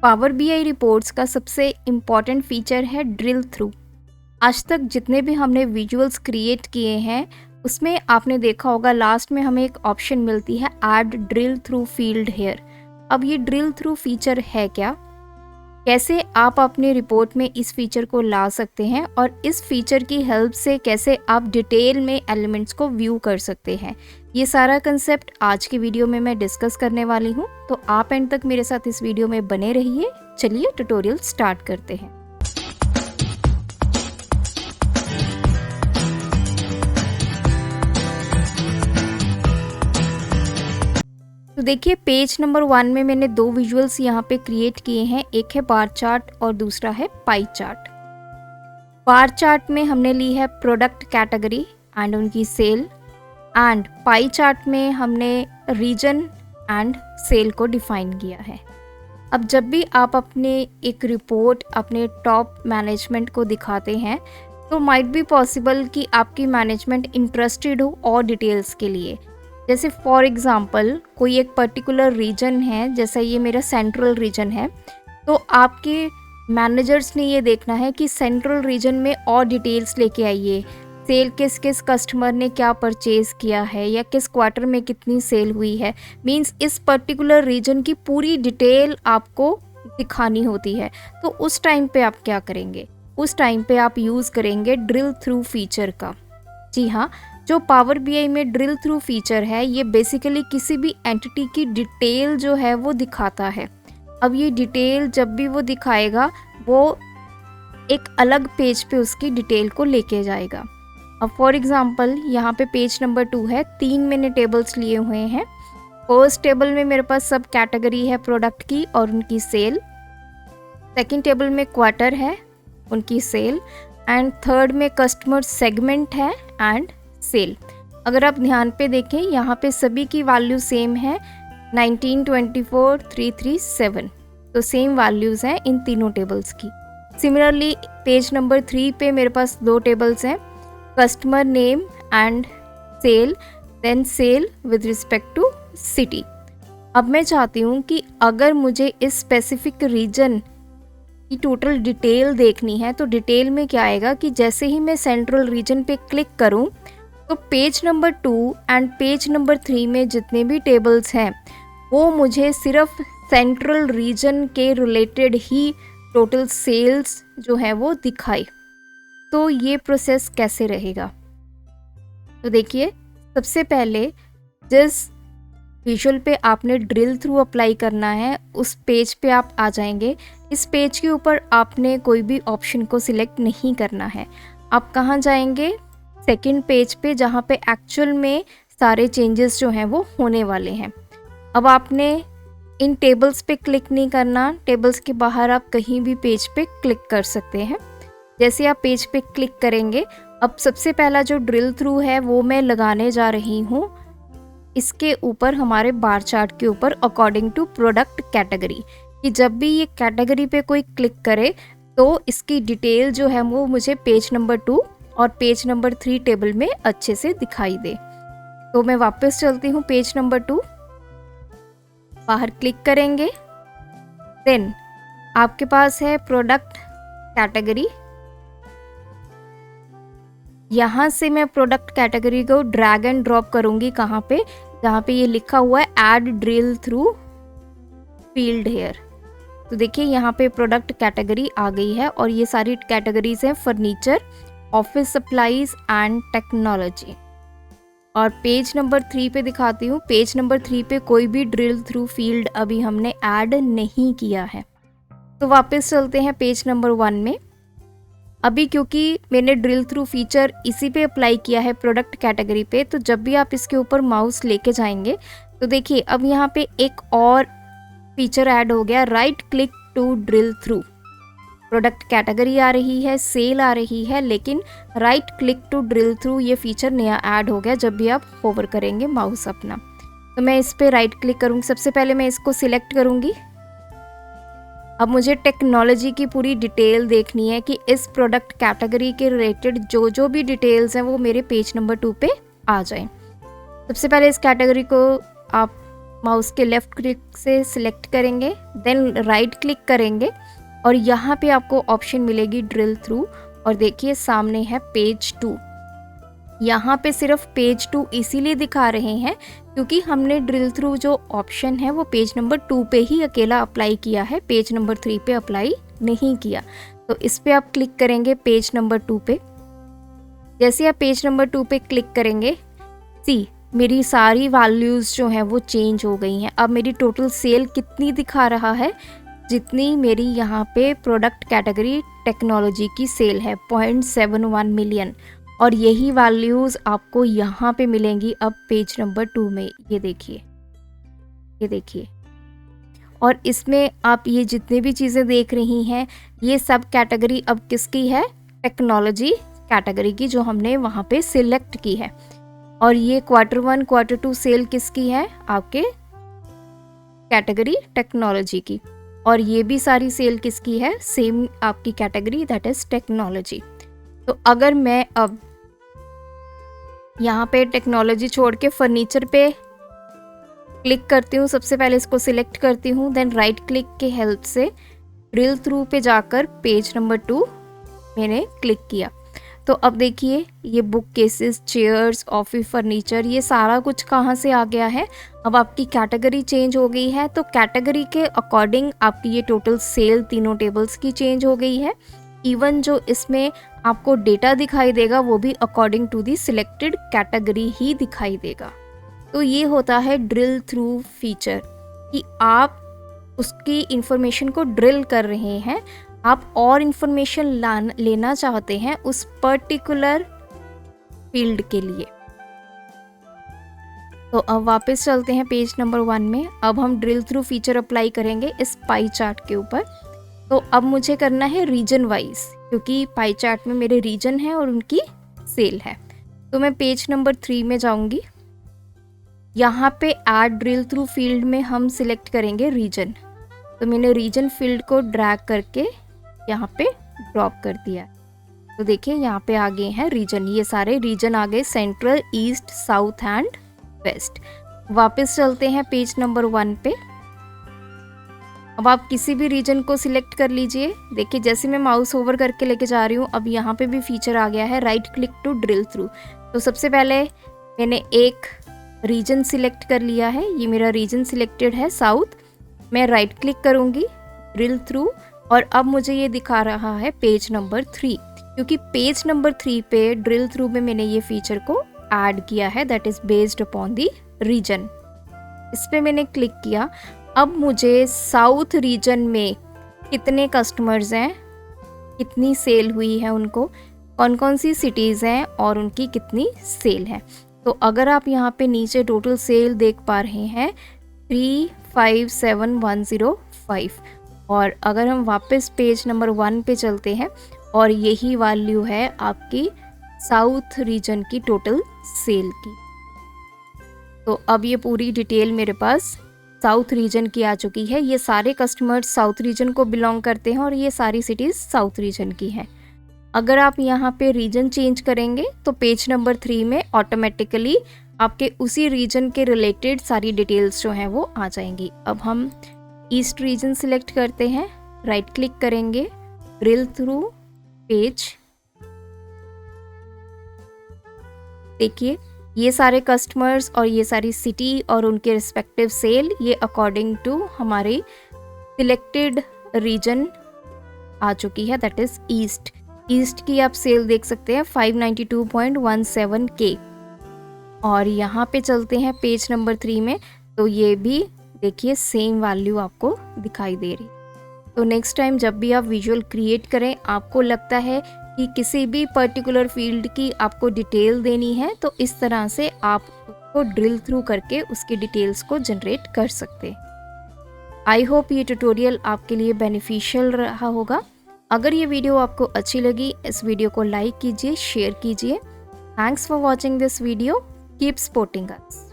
Power BI reports का सबसे important feature है ड्रिल थ्रू। आज तक जितने भी हमने विजुअल्स क्रिएट किए हैं उसमें आपने देखा होगा लास्ट में हमें एक ऑप्शन मिलती है add drill through field here. अब ये ड्रिल थ्रू फीचर है क्या, कैसे आप अपने रिपोर्ट में इस फीचर को ला सकते हैं और इस फीचर की हेल्प से कैसे आप डिटेल में एलिमेंट्स को व्यू कर सकते हैं, ये सारा कंसेप्ट आज की वीडियो में मैं डिस्कस करने वाली हूँ। तो आप एंड तक मेरे साथ इस वीडियो में बने रहिए। चलिए ट्यूटोरियल स्टार्ट करते हैं। तो देखिए पेज नंबर 1 में मैंने दो विजुअल्स यहाँ पे क्रिएट किए हैं, एक है बार चार्ट और दूसरा है पाई चार्ट। बार चार्ट में हमने ली है प्रोडक्ट कैटेगरी एंड उनकी सेल, एंड पाई चार्ट में हमने रीजन एंड सेल को डिफाइन किया है। अब जब भी आप अपने एक रिपोर्ट अपने टॉप मैनेजमेंट को दिखाते हैं तो माइट बी पॉसिबल कि आपकी मैनेजमेंट इंटरेस्टेड हो और डिटेल्स के लिए। जैसे फॉर एग्ज़ाम्पल कोई एक पर्टिकुलर रीजन है, जैसा ये मेरा सेंट्रल रीजन है, तो आपके मैनेजर्स ने ये देखना है कि सेंट्रल रीजन में और डिटेल्स लेके आइए। सेल किस किस कस्टमर ने क्या परचेज़ किया है या किस क्वार्टर में कितनी सेल हुई है, मींस इस पर्टिकुलर रीजन की पूरी डिटेल आपको दिखानी होती है। तो उस टाइम पे आप क्या करेंगे, उस टाइम पे आप यूज़ करेंगे ड्रिल थ्रू फीचर का। जी हाँ, जो पावर बीआई में ड्रिल थ्रू फीचर है ये बेसिकली किसी भी एंटिटी की डिटेल जो है वो दिखाता है। अब ये डिटेल जब भी वो दिखाएगा वो एक अलग पेज पे उसकी डिटेल को लेके जाएगा। अब फॉर एग्ज़ाम्पल यहाँ पे पेज नंबर 2 है, 3 मैंने टेबल्स लिए हुए हैं। फर्स्ट टेबल में मेरे पास सब कैटेगरी है प्रोडक्ट की और उनकी सेल, सेकेंड टेबल में क्वार्टर है उनकी सेल, एंड थर्ड में कस्टमर सेगमेंट है एंड सेल। अगर आप ध्यान पे देखें यहाँ पे सभी की वैल्यू सेम है, 19, 24, 337, तो सेम वैल्यूज़ हैं इन तीनों टेबल्स की। सिमिलरली पेज नंबर 3 पे मेरे पास दो टेबल्स हैं, customer name and sale, then sale with respect to city. अब मैं चाहती हूँ कि अगर मुझे इस स्पेसिफिक रीजन की टोटल डिटेल देखनी है तो डिटेल में क्या आएगा कि जैसे ही मैं सेंट्रल रीजन पे क्लिक करूँ तो page number 2 and page number 3 में जितने भी टेबल्स हैं वो मुझे सिर्फ सेंट्रल रीजन के रिलेटेड ही टोटल सेल्स जो है वो दिखाई। तो ये प्रोसेस कैसे रहेगा, तो देखिए सबसे पहले जिस विजुअल पे आपने ड्रिल थ्रू अप्लाई करना है उस पेज पे आप आ जाएंगे। इस पेज के ऊपर आपने कोई भी ऑप्शन को सिलेक्ट नहीं करना है। आप कहाँ जाएंगे, सेकंड पेज पे, जहाँ पे एक्चुअल में सारे चेंजेस जो हैं वो होने वाले हैं। अब आपने इन टेबल्स पे क्लिक नहीं करना, टेबल्स के बाहर आप कहीं भी पेज पे क्लिक कर सकते हैं। जैसे आप पेज पे क्लिक करेंगे, अब सबसे पहला जो ड्रिल थ्रू है वो मैं लगाने जा रही हूँ इसके ऊपर, हमारे बार चार्ट के ऊपर, अकॉर्डिंग टू प्रोडक्ट कैटेगरी, कि जब भी ये कैटेगरी पे कोई क्लिक करे तो इसकी डिटेल जो है वो मुझे पेज नंबर 2 और पेज नंबर 3 टेबल में अच्छे से दिखाई दे। तो मैं वापस चलती हूँ पेज नंबर 2, बाहर क्लिक करेंगे, देन आपके पास है प्रोडक्ट कैटेगरी। यहाँ से मैं प्रोडक्ट कैटेगरी को ड्रैग एंड ड्रॉप करूँगी कहाँ पे, जहाँ पे ये लिखा हुआ है add drill through field here. तो देखिए यहाँ पे प्रोडक्ट कैटेगरी आ गई है और ये सारी कैटेगरीज हैं furniture, office supplies and technology. और पेज नंबर 3 पे दिखाती हूँ, पेज नंबर 3 पे कोई भी ड्रिल थ्रू फील्ड अभी हमने ऐड नहीं किया है। तो वापस चलते हैं पेज नंबर 1 में। अभी क्योंकि मैंने ड्रिल थ्रू फीचर इसी पे अप्लाई किया है प्रोडक्ट कैटेगरी पे, तो जब भी आप इसके ऊपर माउस लेके जाएंगे तो देखिए अब यहाँ पे एक और फीचर ऐड हो गया, right click to drill through. Product category आ रही है, सेल आ रही है, लेकिन right click to drill through ये फीचर नया ऐड हो गया जब भी आप होवर करेंगे माउस अपना। तो मैं इस पर राइट क्लिक करूँगी, सबसे पहले मैं इसको सिलेक्ट करूँगी। अब मुझे टेक्नोलॉजी की पूरी डिटेल देखनी है कि इस प्रोडक्ट कैटेगरी के रिलेटेड जो जो भी डिटेल्स हैं वो मेरे पेज नंबर 2 पे आ जाएं। सबसे पहले इस कैटेगरी को आप माउस के लेफ़्ट क्लिक से सिलेक्ट करेंगे, देन राइट क्लिक करेंगे और यहाँ पे आपको ऑप्शन मिलेगी ड्रिल थ्रू और देखिए सामने है पेज 2। यहाँ पे सिर्फ पेज 2 इसीलिए दिखा रहे हैं क्योंकि हमने ड्रिल थ्रू जो ऑप्शन है वो पेज नंबर 2 पे ही अकेला अप्लाई किया है, पेज नंबर 3 पे अप्लाई नहीं किया। तो इस पे आप क्लिक करेंगे पेज नंबर 2 पे। जैसे आप पेज नंबर 2 पे क्लिक करेंगे, सी मेरी सारी वैल्यूज़ जो हैं वो चेंज हो गई हैं। अब मेरी टोटल सेल कितनी दिखा रहा है, जितनी मेरी यहाँ पे प्रोडक्ट कैटेगरी टेक्नोलॉजी की सेल है 0.71 मिलियन, और यही वैल्यूज़ आपको यहाँ पे मिलेंगी अब पेज नंबर 2 में। ये देखिए, ये देखिए, और इसमें आप ये जितने भी चीज़ें देख रही हैं ये सब कैटेगरी अब किसकी है, टेक्नोलॉजी कैटेगरी की, जो हमने वहाँ पे सिलेक्ट की है। और ये Q1 Q2 सेल किसकी है, आपके कैटेगरी टेक्नोलॉजी की, और ये भी सारी सेल किसकी है, सेम आपकी कैटेगरी दैट इज़ टेक्नोलॉजी। तो अगर मैं अब यहाँ पे टेक्नोलॉजी छोड़ के फर्नीचर पे क्लिक करती हूँ, सबसे पहले इसको सिलेक्ट करती हूँ, देन राइट क्लिक के हेल्प से ड्रिल थ्रू पे जाकर पेज नंबर 2 मैंने क्लिक किया। तो अब देखिए ये book cases, chairs, office furniture, ये सारा कुछ कहाँ से आ गया है, अब आपकी कैटेगरी चेंज हो गई है। तो कैटेगरी के अकॉर्डिंग आपकी ये टोटल सेल तीनों टेबल्स की चेंज हो गई है। इवन जो इसमें आपको डेटा दिखाई देगा वो भी according to the selected category ही दिखाई देगा। तो ये होता है ड्रिल थ्रू फीचर कि आप उसकी इंफॉर्मेशन को ड्रिल कर रहे हैं, आप और इंफॉर्मेशन लेना चाहते हैं उस पर्टिकुलर फील्ड के लिए। तो अब वापस चलते हैं पेज नंबर 1 में। अब हम ड्रिल थ्रू फीचर अप्लाई करेंगे इस पाई चार्ट के ऊपर। तो अब मुझे करना है रीजन वाइज, क्योंकि पाई चार्ट में मेरे रीजन है और उनकी सेल है। तो मैं पेज नंबर 3 में जाऊंगी। यहाँ पे ऐड ड्रिल थ्रू फील्ड में हम सिलेक्ट करेंगे रीजन। तो मैंने रीजन फील्ड को ड्रैग करके यहाँ पे ड्रॉप कर दिया। तो देखिए यहाँ पे आ गए हैं रीजन, ये सारे रीजन आ गए, central, east, south and west. वापस चलते हैं पेज नंबर 1 पे। अब आप किसी भी रीजन को सिलेक्ट कर लीजिए। देखिए जैसे मैं माउस ओवर करके लेके जा रही हूँ, अब यहाँ पे भी फीचर आ गया है right click to drill through. तो सबसे पहले मैंने एक रीजन सिलेक्ट कर लिया है, ये मेरा रीजन सिलेक्टेड है साउथ। मैं राइट क्लिक करूँगी, ड्रिल थ्रू, और अब मुझे ये दिखा रहा है पेज नंबर 3, क्योंकि पेज नंबर 3 पे ड्रिल थ्रू में मैंने ये फीचर को ऐड किया है, that is based upon the region. इस पर मैंने क्लिक किया। अब मुझे साउथ रीजन में कितने कस्टमर्स हैं, कितनी सेल हुई है उनको, कौन कौन सी सिटीज़ हैं और उनकी कितनी सेल है। तो अगर आप यहाँ पे नीचे टोटल सेल देख पा रहे हैं 357,105, और अगर हम वापस पेज नंबर 1 पे चलते हैं और यही वैल्यू है आपकी साउथ रीजन की टोटल सेल की। तो अब ये पूरी डिटेल मेरे पास साउथ रीजन की आ चुकी है। ये सारे कस्टमर्स साउथ रीजन को बिलोंग करते हैं और ये सारी सिटीज़ साउथ रीजन की हैं। अगर आप यहाँ पे रीजन चेंज करेंगे तो पेज नंबर 3 में ऑटोमेटिकली आपके उसी रीजन के रिलेटेड सारी डिटेल्स जो हैं वो आ जाएंगी। अब हम ईस्ट रीजन सिलेक्ट करते हैं, राइट क्लिक करेंगे, ड्रिल थ्रू पेज। देखिए ये सारे कस्टमर्स और ये सारी सिटी और उनके रिस्पेक्टिव सेल, ये अकॉर्डिंग टू हमारे सिलेक्टेड रीजन आ चुकी है, दैट इज़ ईस्ट। ईस्ट की आप सेल देख सकते हैं 592.17K। और यहाँ पे चलते हैं पेज नंबर 3 में, तो ये भी देखिए सेम वैल्यू आपको दिखाई दे रही। तो नेक्स्ट टाइम जब भी आप विजुअल क्रिएट करें, आपको लगता है कि किसी भी पर्टिकुलर फील्ड की आपको डिटेल देनी है, तो इस तरह से आप उसको ड्रिल थ्रू करके उसकी डिटेल्स को जनरेट कर सकते हैं। आई होप ये ट्यूटोरियल आपके लिए बेनिफिशियल रहा होगा। अगर ये वीडियो आपको अच्छी लगी, इस वीडियो को लाइक कीजिए, शेयर कीजिए। Thanks for watching this video, keep supporting us.